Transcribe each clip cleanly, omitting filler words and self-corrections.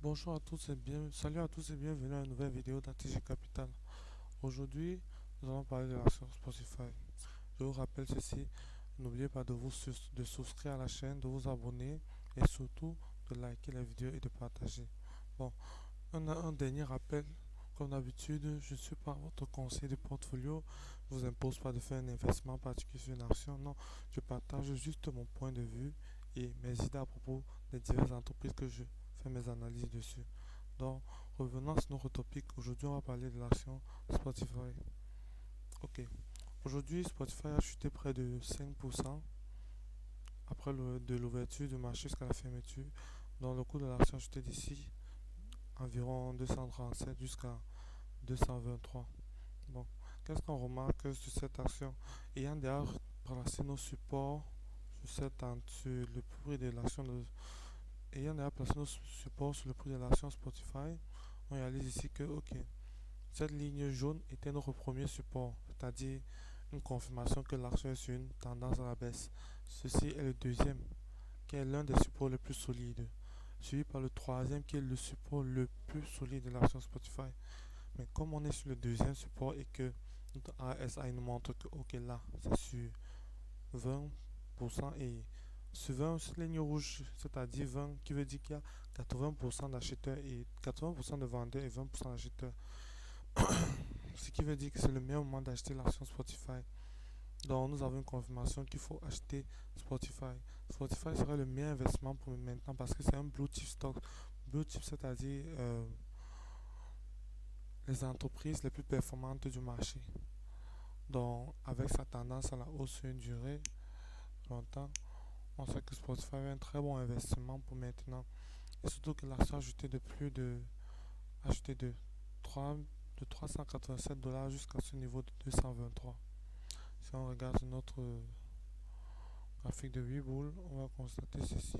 Bonjour à tous et salut à tous et bienvenue à une nouvelle vidéo d'ATG Capital. Aujourd'hui, nous allons parler de l'action Spotify. Je vous rappelle ceci, n'oubliez pas de souscrire à la chaîne, de vous abonner et surtout de liker la vidéo et de partager. Bon, un dernier rappel, comme d'habitude, je ne suis pas votre conseiller de portfolio, je ne vous impose pas de faire un investissement particulier sur une action, non, je partage juste mon point de vue et mes idées à propos des diverses entreprises que je fais mes analyses dessus. Donc, revenons sur notre topic. Aujourd'hui, on va parler de l'action Spotify. Ok. Aujourd'hui, Spotify a chuté près de 5% après de l'ouverture du marché jusqu'à la fermeture. Donc, le cours de l'action a chuté d'ici environ 237 jusqu'à 223. Bon, qu'est-ce qu'on remarque sur cette action? Ayant déjà placé nos supports sur le prix de l'action ayant déjà placé nos supports sur le prix de l'action Spotify, on réalise ici que ok, cette ligne jaune était notre premier support, c'est-à-dire une confirmation que l'action est sur une tendance à la baisse. Ceci est le deuxième, qui est l'un des supports les plus solides, suivi par le troisième, qui est le support le plus solide de l'action Spotify. Mais comme on est sur le deuxième support et que notre RSI nous montre que, ok, là, c'est sur 20% et sur 20, cette ligne rouge, c'est-à-dire 20, qui veut dire qu'il y a 80% d'acheteurs et 80% de vendeurs et 20% d'acheteurs. Ce qui veut dire que c'est le meilleur moment d'acheter l'action Spotify. Donc nous avons une confirmation qu'il faut acheter Spotify. Spotify serait le meilleur investissement pour maintenant parce que c'est un blue chip stock. Blue chip, c'est-à-dire les entreprises les plus performantes du marché. Donc avec sa tendance à la hausse sur une durée longtemps, on sait que Spotify est un très bon investissement pour maintenant. Et surtout que l'action a acheté de 3, de 387 dollars jusqu'à ce niveau de 223. Si on regarde notre graphique de 8 boules, on va constater ceci.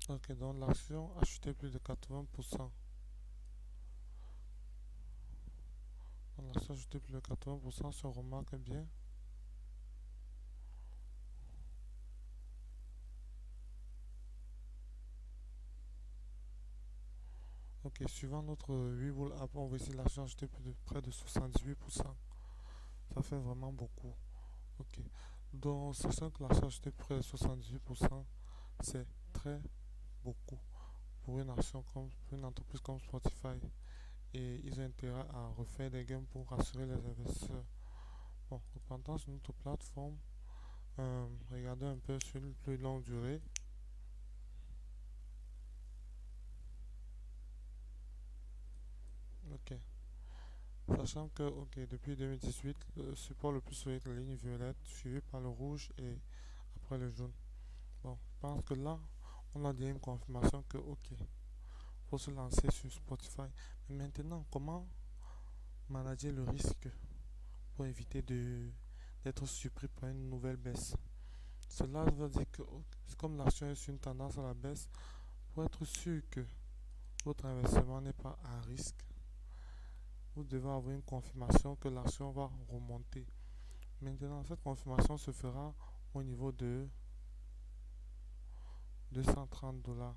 Ok, donc l'action a chuté plus de 80%. Donc l'action a chuté plus de 80%, si on remarque bien. Ok, suivant notre 8 boules après, on voit ici l'action a chuté plus de près de 78%. Ça fait vraiment beaucoup. Ok, donc sachant que l'action a chuté près de 78%, c'est très beaucoup pour une action pour une entreprise comme Spotify. Et ils ont intérêt à refaire des gains pour rassurer les investisseurs. Bon, repartant sur notre plateforme, regardez un peu sur une plus longue durée. Ok. Sachant que depuis 2018, le support le plus solide est la ligne violette, suivi par le rouge et après le jaune. Bon, je pense que là, on a déjà une confirmation que faut se lancer sur Spotify. Mais maintenant, comment manager le risque pour éviter d'être surpris par une nouvelle baisse? Cela veut dire que comme l'action est sur une tendance à la baisse, pour être sûr que votre investissement n'est pas à risque, vous devez avoir une confirmation que l'action va remonter. Maintenant, cette confirmation se fera au niveau de 230 dollars.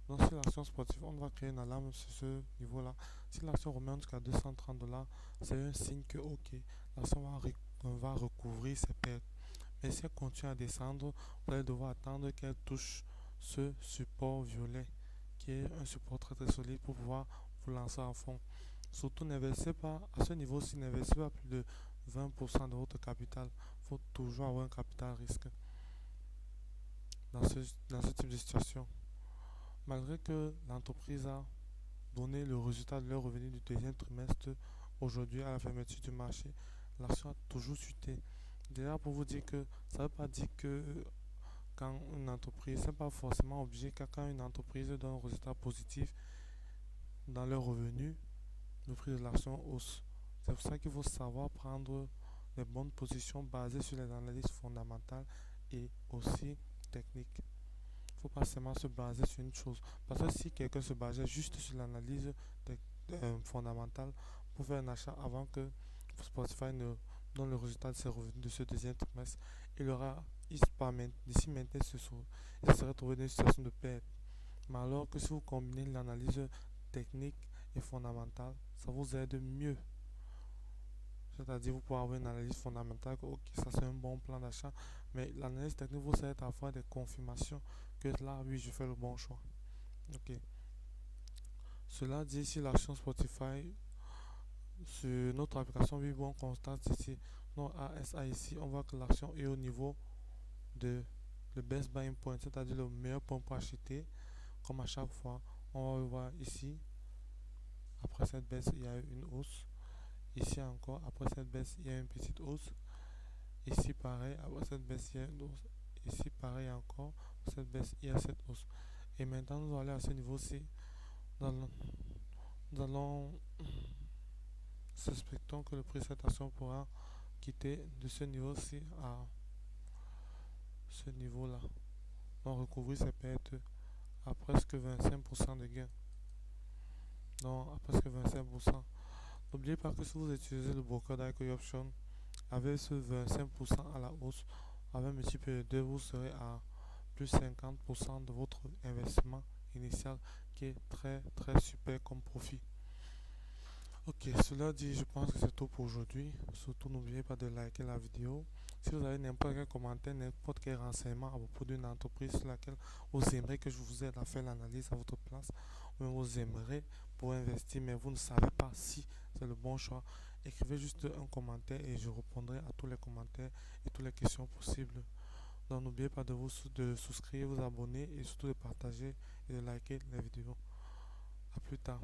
Donc, si l'action sportive, on va créer une alarme sur ce niveau-là. Si l'action remonte jusqu'à 230 dollars, c'est un signe que, ok, l'action va recouvrir ses pertes. Mais si elle continue à descendre, vous allez devoir attendre qu'elle touche ce support violet, qui est un support très très solide pour pouvoir vous lancer en fond. Surtout, n'investissez pas à ce niveau-ci, n'investissez pas plus de 20% de votre capital. Il faut toujours avoir un capital risque dans dans ce type de situation. Malgré que l'entreprise a donné le résultat de leur revenu du deuxième trimestre aujourd'hui à la fermeture du marché, l'action a toujours chuté. Déjà pour vous dire que ça ne veut pas dire que quand une entreprise, c'est pas forcément obligé que quand une entreprise donne un résultat positif dans leurs revenus, le prix de l'action hausse. C'est pour ça qu'il faut savoir prendre les bonnes positions basées sur les analyses fondamentales et aussi techniques. Il ne faut pas seulement se baser sur une chose. Parce que si quelqu'un se basait juste sur l'analyse fondamentale pour faire un achat avant que Spotify donne le résultat de ses revenus de ce deuxième trimestre, d'ici maintenant, il se serait trouvé dans une situation de perte. Mais alors que si vous combinez l'analyse technique et fondamentale, ça vous aide mieux. C'est-à-dire, vous pouvez avoir une analyse fondamentale, ok, ça c'est un bon plan d'achat, mais l'analyse technique vous aide à avoir des confirmations que là, oui, je fais le bon choix. Ok. Cela dit, si l'action Spotify sur notre application Vivo, on constate ici, notre ASA ici, on voit que l'action est au niveau de le best buying point, c'est-à-dire le meilleur point pour acheter. Comme à chaque fois, on va le voir ici. Après cette baisse, il y a une hausse. Ici encore, après cette baisse, il y a une petite hausse. Ici, pareil, après cette baisse, il y a une hausse. Ici, pareil encore, cette baisse, il y a cette hausse. Et maintenant, nous allons aller à ce niveau-ci. Nous allons suspectons que le prix de cette action pourra quitter de ce niveau-ci à ce niveau-là. Donc, recouvrir ses pertes à presque 25% de gain. Donc, à presque 25%. N'oubliez pas que si vous utilisez le broker d'IQ Option, avec ce 25% à la hausse, avec un multiple de 2, vous serez à plus 50% de votre investissement initial qui est très très super comme profit. Ok, cela dit, je pense que c'est tout pour aujourd'hui. Surtout, n'oubliez pas de liker la vidéo. Si vous avez n'importe quel commentaire, n'importe quel renseignement à propos d'une entreprise sur laquelle vous aimeriez que je vous aide à faire l'analyse à votre place, ou vous aimeriez pour investir, mais vous ne savez pas si c'est le bon choix, écrivez juste un commentaire et je répondrai à tous les commentaires et toutes les questions possibles. Donc, n'oubliez pas de souscrire, vous abonner et surtout de partager et de liker les vidéos. A plus tard.